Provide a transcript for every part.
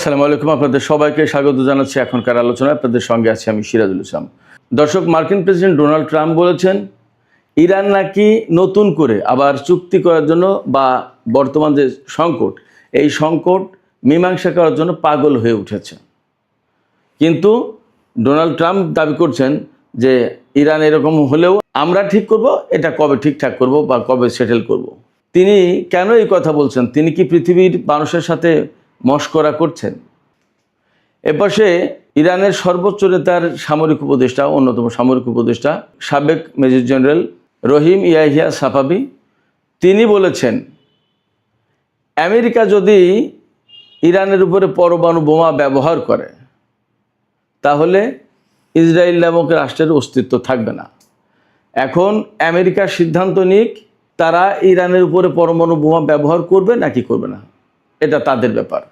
আসসালামু আলাইকুম, আপনাদের সবাইকে স্বাগত জানাচ্ছি এখনকার আলোচনায়। আপনাদের সঙ্গে আছি আমি সিরাজুল ইসলাম। দর্শক, মার্কিন প্রেসিডেন্ট ডোনাল্ড ট্রাম্প বলেছেন ইরান নাকি নতুন করে আবার চুক্তি করার জন্য বা বর্তমান যে সংকট, এই সংকট মীমাংসা করার জন্য পাগল হয়ে উঠেছে। কিন্তু ডোনাল্ড ট্রাম্প দাবি করছেন যে ইরান এরকম হলেও আমরা ঠিক করব, এটা কবে ঠিকঠাক করব বা কবে সেটেল করব। তিনি কেন এই কথা বলছেন? তিনি কি পৃথিবীর মানুষের সাথে মশকরা করছেন? এপাশে ইরানের সর্বোচ্চ নেতার সামরিক উপদেষ্টা, অন্যতম সামরিক উপদেষ্টা সাবেক মেজর জেনারেল রহিম ইয়াহিয়া সাফাবি, তিনি বলেছেন আমেরিকা যদি ইরানের উপরে পরমাণু বোমা ব্যবহার করে তাহলে ইসরায়েল নামক রাষ্ট্রের অস্তিত্ব থাকবে না। এখন আমেরিকার সিদ্ধান্ত নিক তারা ইরানের উপরে পরমাণু বোমা ব্যবহার করবে নাকি করবে না, এটা তাদের ব্যাপার।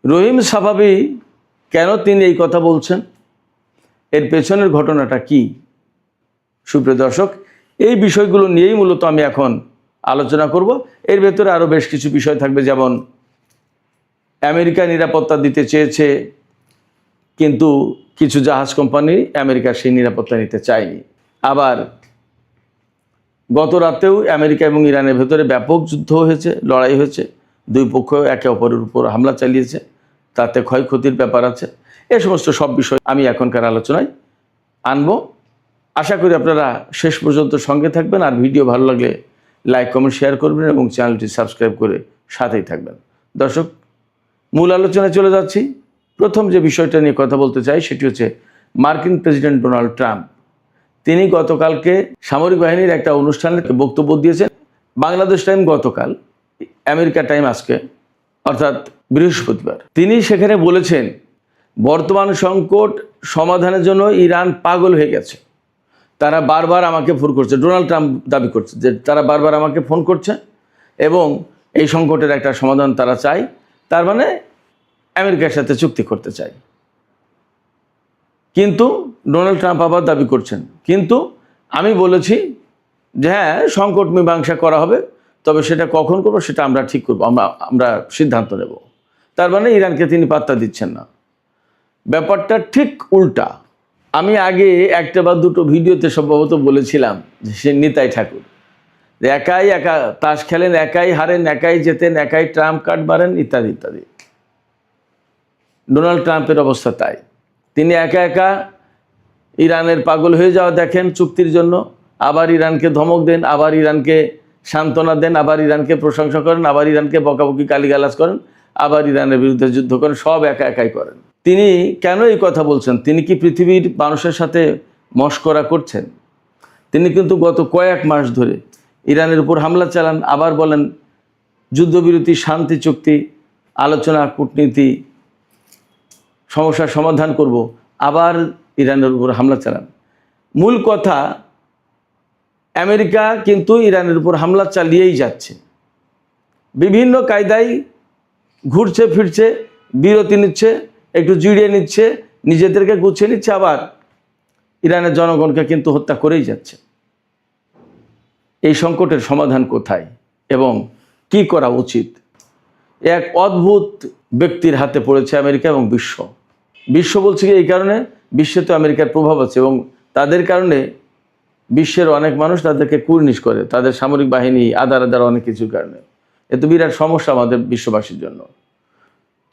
রহিম সাফাবি কেন তিনি এই কথা বলছেন, এর পেছনের ঘটনাটা কি? সুপ্রিয় দর্শক, এই বিষয়গুলো নিয়েই মূলত আমি এখন আলোচনা করব। এর ভেতরে আরও বেশ কিছু বিষয় থাকবে, যেমন আমেরিকা নিরাপত্তা দিতে চেয়েছে কিন্তু কিছু জাহাজ কোম্পানি আমেরিকার সেই নিরাপত্তা নিতে চায়নি। আবার গত রাতেও আমেরিকা এবং ইরানের ভেতরে ব্যাপক যুদ্ধ হয়েছে, লড়াই হয়েছে, দুই পক্ষ একে অপরের উপর হামলা চালিয়েছে, তাতে ক্ষয়ক্ষতির ব্যাপার আছে। এই সমস্ত সব বিষয় আমি এখনকার আলোচনায় আনব। আশা করি আপনারা শেষ পর্যন্ত সঙ্গে থাকবেন, আর ভিডিও ভালো লাগলে লাইক কমেন্ট শেয়ার করবেন এবং চ্যানেলটি সাবস্ক্রাইব করে সাথেই থাকবেন। দর্শক, মূল আলোচনায় চলে যাচ্ছি। প্রথম যে বিষয়টা নিয়ে কথা বলতে চাই সেটি হচ্ছে মার্কিন প্রেসিডেন্ট ডোনাল্ড ট্রাম্প। তিনি গতকালকে সামরিক বাহিনীর একটা অনুষ্ঠানে বক্তব্য দিয়েছেন। বাংলাদেশ টাইম গতকাল, আমেরিকা টাইম আজকে, অর্থাৎ বৃহস্পতিবার। তিনি সেখানে বলেছেন বর্তমান সংকট সমাধানের জন্য ইরান পাগল হয়ে গেছে। তারা বারবার আমাকে ফোন করছে, ডোনাল্ড ট্রাম্প দাবি করছে যে তারা বারবার আমাকে ফোন করছে এবং এই সংকটের একটা সমাধান তারা চায়, তার মানে আমেরিকার সাথে চুক্তি করতে চায়। কিন্তু ডোনাল্ড ট্রাম্প আবার দাবি করছেন কিন্তু আমি বলেছি যে হ্যাঁ, সংকট মীমাংসা করা হবে, তবে সেটা কখন করবো সেটা আমরা ঠিক করবো, আমরা সিদ্ধান্ত নেব। তার মানে ইরানকে তিনি পাত্তা দিচ্ছেন না। ব্যাপারটা ঠিক উল্টা। আমি আগে একটা বা দুটো ভিডিওতে সম্ভবত বলেছিলাম যে সে নিতাই ঠাকুর, একাই একা তাস খেলেন, একাই হারেন, একাই জেতেন, একাই ট্রাম্প কার্ড মারেন, ইত্যাদি ইত্যাদি। ডোনাল্ড ট্রাম্পের অবস্থা তাই। তিনি একা একা ইরানের পাগল হয়ে যাওয়া দেখেন চুক্তির জন্য, আবার ইরানকে ধমক দেন, আবার ইরানকে সান্ত্বনা দেন, আবার ইরানকে প্রশংসা করেন, আবার ইরানকে বকাবকি গালিগালাজ করেন, আবার ইরানের বিরুদ্ধে যুদ্ধ করেন, সব একা একাই করেন। তিনি কেন এই কথা বলছেন? তিনি কি পৃথিবীর মানুষের সাথে মশকরা করছেন? তিনি কিন্তু গত কয়েক মাস ধরে ইরানের উপর হামলা চালান, আবার বলেন যুদ্ধবিরতি, শান্তি চুক্তি, আলোচনা, কূটনীতি, সমস্যার সমাধান করব, আবার ইরানের উপর হামলা চালান। মূল কথা, আমেরিকা কিন্তু ইরানের উপর হামলা চালিয়েই যাচ্ছে, বিভিন্ন কায়দায় ঘুরছে ফিরছে, বিরতি নিচ্ছে, একটু জিরিয়ে নিচ্ছে, নিজেদেরকে গুছিয়ে নিচ্ছে, আবার ইরানের জনগণকে কিন্তু হত্যা করেই যাচ্ছে। এই সংকটের সমাধান কোথায় এবং কি করা উচিত? এক অদ্ভুত ব্যক্তির হাতে পড়েছে আমেরিকা এবং বিশ্ব বলছে কি এই কারণে, বিশ্বে তো আমেরিকার প্রভাব আছে এবং তাদের কারণে বিশ্বের অনেক মানুষ তাদেরকে কুর্নিশ করে, তাদের সামরিক বাহিনী, আদার অনেক কিছুর কারণে। এ তো বিরাট সমস্যা আমাদের বিশ্ববাসীর জন্য।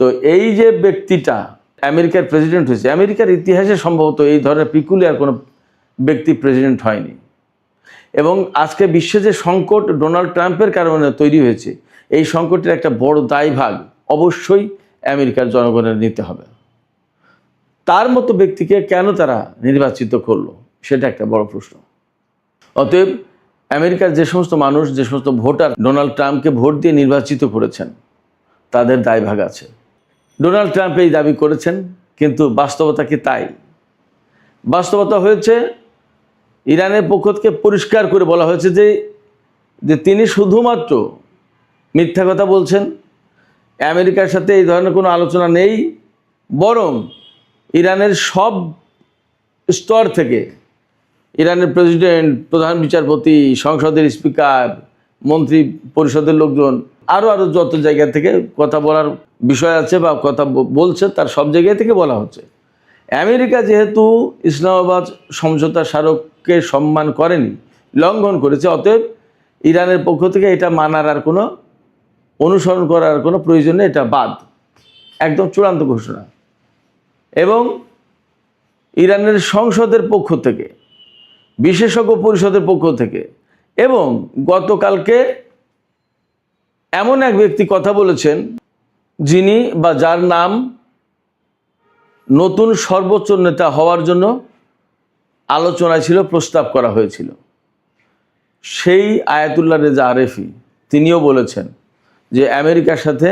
তো এই যে ব্যক্তিটা আমেরিকার প্রেসিডেন্ট হয়েছে, আমেরিকার ইতিহাসে সম্ভবত এই ধরনের পিকুলিয়ার কোনো ব্যক্তি প্রেসিডেন্ট হয়নি। এবং আজকে বিশ্বে যে সংকট ডোনাল্ড ট্রাম্পের কারণে তৈরি হয়েছে, এই সংকটের একটা বড় দায়ভাগ অবশ্যই আমেরিকার জনগণের নিতে হবে। তার মতো ব্যক্তিকে কেন তারা নির্বাচিত করলো, সেটা একটা বড় প্রশ্ন। অতএব আমেরিকার যে সমস্ত মানুষ, যে সমস্ত ভোটার ডোনাল্ড ট্রাম্পকে ভোট দিয়ে নির্বাচিত করেছেন, তাদের দায়ভাগ আছে। ডোনাল্ড ট্রাম্প এই দাবি করেছেন, কিন্তু বাস্তবতা কি তাই? বাস্তবতা হয়েছে ইরানের পক্ষ থেকে পরিষ্কার করে বলা হয়েছে যে তিনি শুধুমাত্র মিথ্যা কথা বলছেন, আমেরিকার সাথে এই ধরনের কোনো আলোচনা নেই, বরং ইরানের সব স্তর থেকে, ইরানের প্রেসিডেন্ট, প্রধান বিচারপতি, সংসদের স্পিকার, মন্ত্রী পরিষদের লোকজন, আরও যত জায়গা থেকে কথা বলার বিষয় আছে বা কথা বলছে, তার সব জায়গায় থেকে বলা হচ্ছে আমেরিকা যেহেতু ইসলামাবাদ সমঝোতা স্মারককে সম্মান করেনি, লঙ্ঘন করেছে, অতএব ইরানের পক্ষ থেকে এটা মানার আর কোনো অনুসরণ করার কোনো প্রয়োজন নেই, এটা বাদ, একদম চূড়ান্ত ঘোষণা। এবং ইরানের সংসদের পক্ষ থেকে, বিশেষজ্ঞ পরিষদের পক্ষ থেকে, এবং গতকালকে এমন এক ব্যক্তি কথা বলেছেন যিনি বা যার নাম নতুন সর্বোচ্চ নেতা হওয়ার জন্য আলোচনায় ছিল, প্রস্তাব করা হয়েছিল, সেই আয়াতুল্লাহ রেজা আরেফি তিনিও বলেছেন যে আমেরিকার সাথে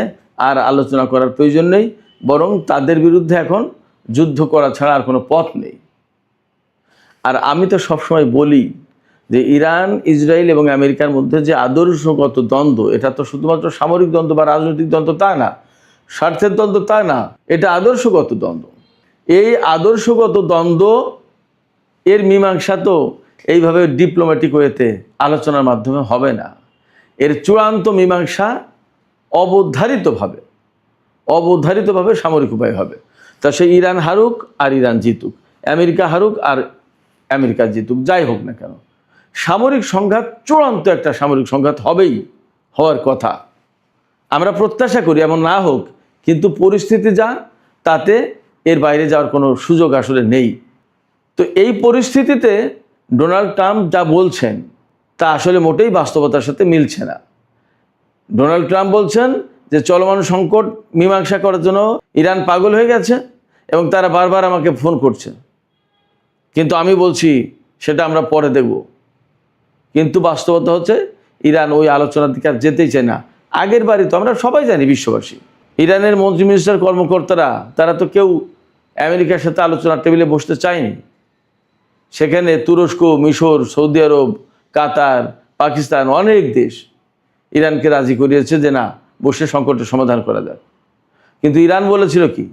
আর আলোচনা করার প্রয়োজন নেই, বরং তাদের বিরুদ্ধে এখন যুদ্ধ করা ছাড়া আর কোনো পথ নেই। আর আমি তো সবসময় বলি যে ইরান, ইসরায়েল এবং আমেরিকার মধ্যে যে আদর্শগত দ্বন্দ্ব, এটা তো শুধুমাত্র সামরিক দ্বন্দ্ব বা রাজনৈতিক দ্বন্দ্ব তা না, স্বার্থের দ্বন্দ্ব তা না, এটা আদর্শগত দ্বন্দ্ব। এই আদর্শগত দ্বন্দ্ব এর মীমাংসা তো এইভাবে ডিপ্লোম্যাটিক ওয়েতে আলোচনার মাধ্যমে হবে না। এর চূড়ান্ত মীমাংসা অবধারিতভাবে সামরিক উপায় হবে। তা সে ইরান হারুক আর ইরান জিতুক, আমেরিকা হারুক আর আমেরিকা জিতুক, যাই হোক না কেন, সামরিক সংঘাত, চূড়ান্ত একটা সামরিক সংঘাত হবেই, হওয়ার কথা। আমরা প্রত্যাশা করি এমন না হোক, কিন্তু পরিস্থিতি যা, তাতে এর বাইরে যাওয়ার কোনো সুযোগ আসলে নেই। তো এই পরিস্থিতিতে ডোনাল্ড ট্রাম্প যা বলছেন তা আসলে মোটেই বাস্তবতার সাথে মিলছে না। ডোনাল্ড ট্রাম্প বলছেন যে চলমান সংকট মীমাংসা করার জন্য ইরান পাগল হয়ে গেছে এবং তারা বারবার আমাকে ফোন করছে, কিন্তু আমি বলছি সেটা আমরা পরে দেখব। কিন্তু বাস্তবতা হচ্ছে ইরান ওই আলোচনার দিকে আর যেতেই চায় না। আগের বারই তো আমরা সবাই জানি, বিশ্ববাসী, ইরানের মন্ত্রী মিনিস্টার কর্মকর্তারা, তারা তো কেউ আমেরিকার সাথে আলোচনার টেবিলে বসতে চায়নি। সেখানে তুরস্ক, মিশর, সৌদি আরব, কাতার, পাকিস্তান, অনেক দেশ ইরানকে রাজি করিয়েছে যে না, বসে সংকটের সমাধান করা যায়। কিন্তু ইরান বলেছিল কি,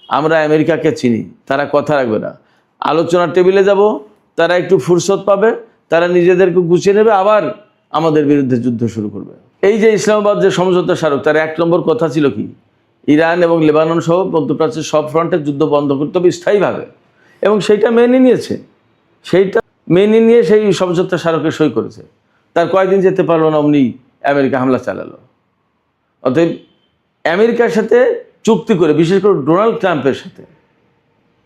আমরা আমেরিকাকে চিনি, তারা কথা রাখবে না, আলোচনার টেবিলে যাব, তারা একটু ফুরসত পাবে, তারা নিজেদেরকে গুছিয়ে নেবে, আবার আমাদের বিরুদ্ধে যুদ্ধ শুরু করবে। এই যে ইসলামাবাদ যে সমঝোতা স্মারক, তার 1 নম্বর কথা ছিল কি, ইরান এবং লেবানন সহ মধ্যপ্রাচ্যের সব ফ্রন্টে যুদ্ধ বন্ধ করতে হবে স্থায়ীভাবে, এবং সেইটা মেনে নিয়েছে। সেইটা মেনে নিয়ে সেই সমঝোতা স্মারকে সই করেছে। তার কয়েকদিন যেতে পারলো না, অমনি আমেরিকা হামলা চালালো। অতএব আমেরিকার সাথে চুক্তি করে, বিশেষ করে ডোনাল্ড ট্রাম্পের সাথে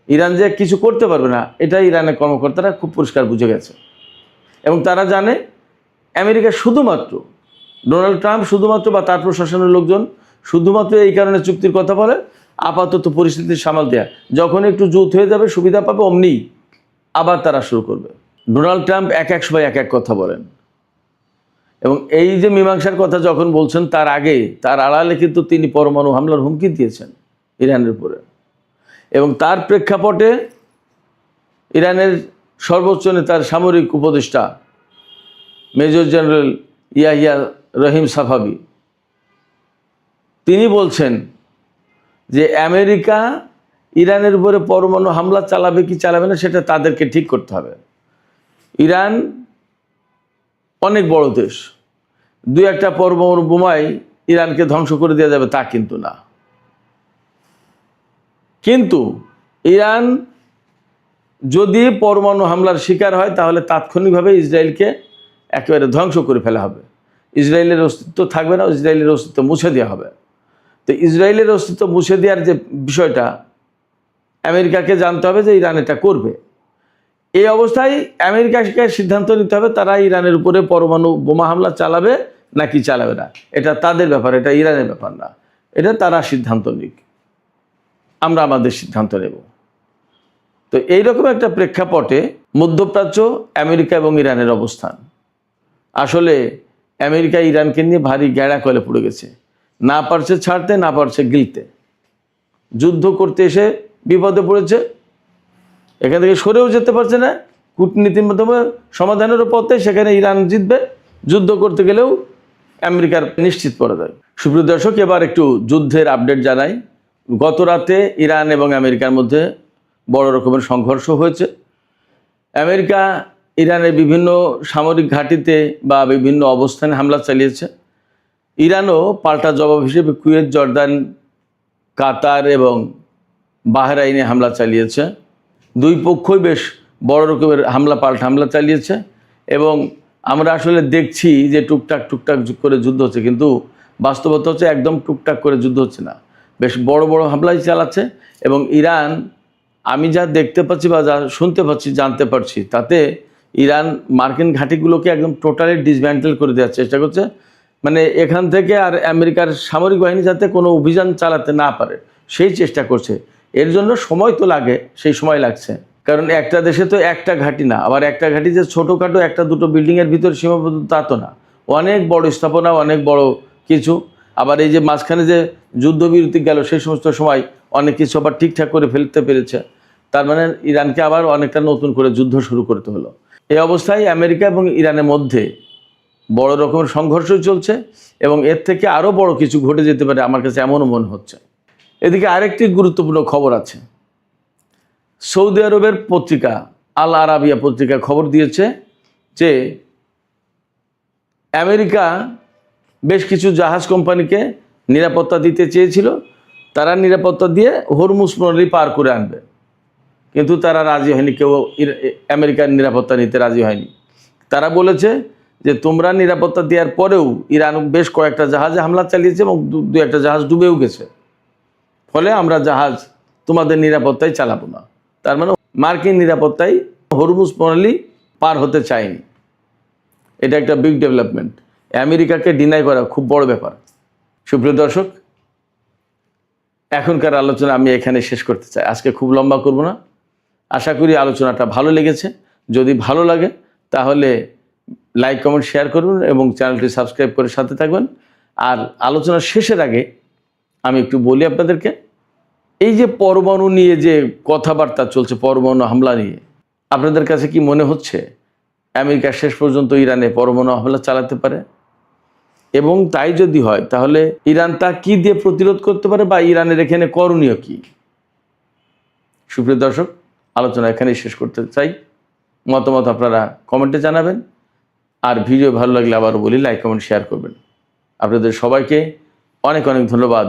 ইরান যে কিছু করতে পারবে না, এটা ইরানের কর্মকর্তারা খুব পরিষ্কার বুঝে গেছে। এবং তারা জানে আমেরিকা শুধুমাত্র, ডোনাল্ড ট্রাম্প শুধুমাত্র বা তার প্রশাসনের লোকজন শুধুমাত্র এই কারণে চুক্তির কথা বলে, আপাতত পরিস্থিতি সামাল দেয়া, যখন একটু জুত হয়ে যাবে, সুবিধা পাবে, অমনি আবার তারা শুরু করবে। ডোনাল্ড ট্রাম্প এক সময় এক কথা বলেন, এবং এই যে মীমাংসার কথা যখন বলছেন, তার আগে, তার আড়ালে কিন্তু তিনি পরমাণু হামলার হুমকি দিয়েছেন ইরানের উপরে। এবং তার প্রেক্ষাপটে ইরানের সর্বোচ্চ নেতার সামরিক উপদেষ্টা মেজর জেনারেল ইয়াহিয়া রহিম সাফাবি, তিনি বলছেন যে আমেরিকা ইরানের উপরে পরমাণু হামলা চালাবে কি চালাবে না, সেটা তাদেরকে ঠিক করতে হবে। ইরান অনেক বড় দেশ, 2-1টা পরমাণু বোমায় ইরানকে ধ্বংস করে দেওয়া যাবে তা কিন্তু না। কিন্তু ইরান যদি পরমাণু হামলার শিকার হয়, তাহলে তাৎক্ষণিকভাবে ইসরায়েলকে একেবারে ধ্বংস করে ফেলা হবে। ইসরায়েলের অস্তিত্ব থাকবে না, ইসরায়েলের অস্তিত্ব মুছে দেওয়া হবে। তো ইসরায়েলের অস্তিত্ব মুছে দেওয়ার যে বিষয়টা, আমেরিকাকে জানতে হবে যে ইরান এটা করবে। এই অবস্থায় আমেরিকাকে সিদ্ধান্ত নিতে হবে তারা ইরানের উপরে পরমাণু বোমা হামলা চালাবে নাকি চালাবে না। এটা তাদের ব্যাপার, এটা ইরানের ব্যাপার না। এটা তারা সিদ্ধান্ত নিক, আমরা আমাদের সিদ্ধান্ত নেব। তো এইরকম একটা প্রেক্ষাপটে মধ্যপ্রাচ্য, আমেরিকা এবং ইরানের অবস্থান, আসলে আমেরিকা ইরানকে নিয়ে ভারী গ্যাড়া কলে পড়ে গেছে। না পারছে ছাড়তে, না পারছে গিলতে। যুদ্ধ করতে এসে বিপদে পড়েছে, এখান থেকে সরেও যেতে পারছে না। কূটনীতির মাধ্যমে সমাধানেরও পথে সেখানে ইরান জিতবে, যুদ্ধ করতে গেলেও আমেরিকার নিশ্চিত পরাজয়। সুপ্রিয় দর্শক, এবার একটু যুদ্ধের আপডেট জানাই। গত রাতে ইরান এবং আমেরিকার মধ্যে বড় রকমের সংঘর্ষ হয়েছে। আমেরিকা ইরানের বিভিন্ন সামরিক ঘাঁটিতে বা বিভিন্ন অবস্থানে হামলা চালিয়েছে। ইরানও পাল্টা জবাব হিসেবে কুয়েত, জর্দান কাতার এবং বাহরাইনে হামলা চালিয়েছে। দুই পক্ষই বেশ বড় রকমের পাল্টা হামলা চালিয়েছে এবং আমরা আসলে দেখছি যে টুকটাক করে যুদ্ধ হচ্ছে, কিন্তু বাস্তবতা হচ্ছে একদম টুকটাক করে যুদ্ধ হচ্ছে না, বেশ বড় বড় হামলাই চালাচ্ছে। এবং ইরান, আমি যা দেখতে পাচ্ছি বা যা শুনতে পাচ্ছি, জানতে পারছি, তাতে ইরান মার্কিন ঘাঁটিগুলোকে একদম টোটালি ডিসম্যান্টেল করে দেওয়ার চেষ্টা করছে। মানে এখান থেকে আর আমেরিকার সামরিক বাহিনী যাতে কোনো অভিযান চালাতে না পারে সেই চেষ্টা করছে। এর জন্য সময় তো লাগে, সেই সময় লাগছে, কারণ একটা দেশে তো একটা ঘাঁটি না, আবার একটা ঘাঁটি যে ছোটোখাটো একটা দুটো বিল্ডিংয়ের ভিতরে সীমাবদ্ধ তা তো না, অনেক বড় স্থাপনা, অনেক বড় কিছু। আবার এই যে মাঝখানে যে যুদ্ধবিরতি গেল সেই সমস্ত সময় অনেক কিছু আবার ঠিকঠাক করে ফেলতে পেরেছে। তার মানে ইরানকে আবার অনেকটা নতুন করে যুদ্ধ শুরু করতে হলো। এই অবস্থায় আমেরিকা এবং ইরানের মধ্যে বড় রকমের সংঘর্ষ চলছে এবং এর থেকে আরও বড় কিছু ঘটে যেতে পারে, আমার কাছে এমনও মনে হচ্ছে। এদিকে আরেকটি গুরুত্বপূর্ণ খবর আছে। সৌদি আরবের পত্রিকা আল আরাবিয়া পত্রিকা খবর দিয়েছে যে আমেরিকা বেশ কিছু জাহাজ কোম্পানিকে নিরাপত্তা দিতে চেয়েছিল, তারা নিরাপত্তা দিয়ে হরমুজ প্রণালী পার করে আনবে, কিন্তু তারা রাজি হয়নি, কেউ আমেরিকার নিরাপত্তা নিতে রাজি হয়নি। তারা বলেছে যে তোমরা নিরাপত্তা দেওয়ার পরেও ইরান বেশ কয়েকটা জাহাজে হামলা চালিয়েছে এবং দু একটা জাহাজ ডুবেও গেছে, ফলে আমরা জাহাজ তোমাদের নিরাপত্তায় চালাবো না। তার মানে মার্কিন নিরাপত্তায় হরমুজ প্রণালী পার হতে চায়নি। এটা একটা বিগ ডেভেলপমেন্ট। আমেরিকাকে ডিনাই করা খুব বড় ব্যাপার। সুপ্রিয় দর্শক, এখনকার আলোচনা আমি এখানে শেষ করতে চাই, আজকে খুব লম্বা করব না। আশা করি আলোচনাটা ভালো লেগেছে। যদি ভালো লাগে তাহলে লাইক, কমেন্ট, শেয়ার করুন এবং চ্যানেলটি সাবস্ক্রাইব করে সাথে থাকবেন। আর আলোচনার শেষের আগে আমি একটু বলি আপনাদেরকে, এই যে পরমাণু নিয়ে যে কথাবার্তা চলছে, পরমাণু হামলা নিয়ে, আপনাদের কাছে কি মনে হচ্ছে আমেরিকা শেষ পর্যন্ত ইরানে পরমাণু হামলা চালাতে পারে? এবং তাই যদি হয় তাহলে ইরান তা কি দিয়ে প্রতিরোধ করতে পারে বা ইরানের এখানে করণীয় কি? সুপ্রিয় দর্শক, আলোচনা এখানেই শেষ করতে চাই। মতামত আপনারা কমেন্টে জানাবেন। আর ভিডিও ভালো লাগলে আবারও বলি লাইক, কমেন্ট, শেয়ার করবেন। আপনাদের সবাইকে অনেক অনেক ধন্যবাদ।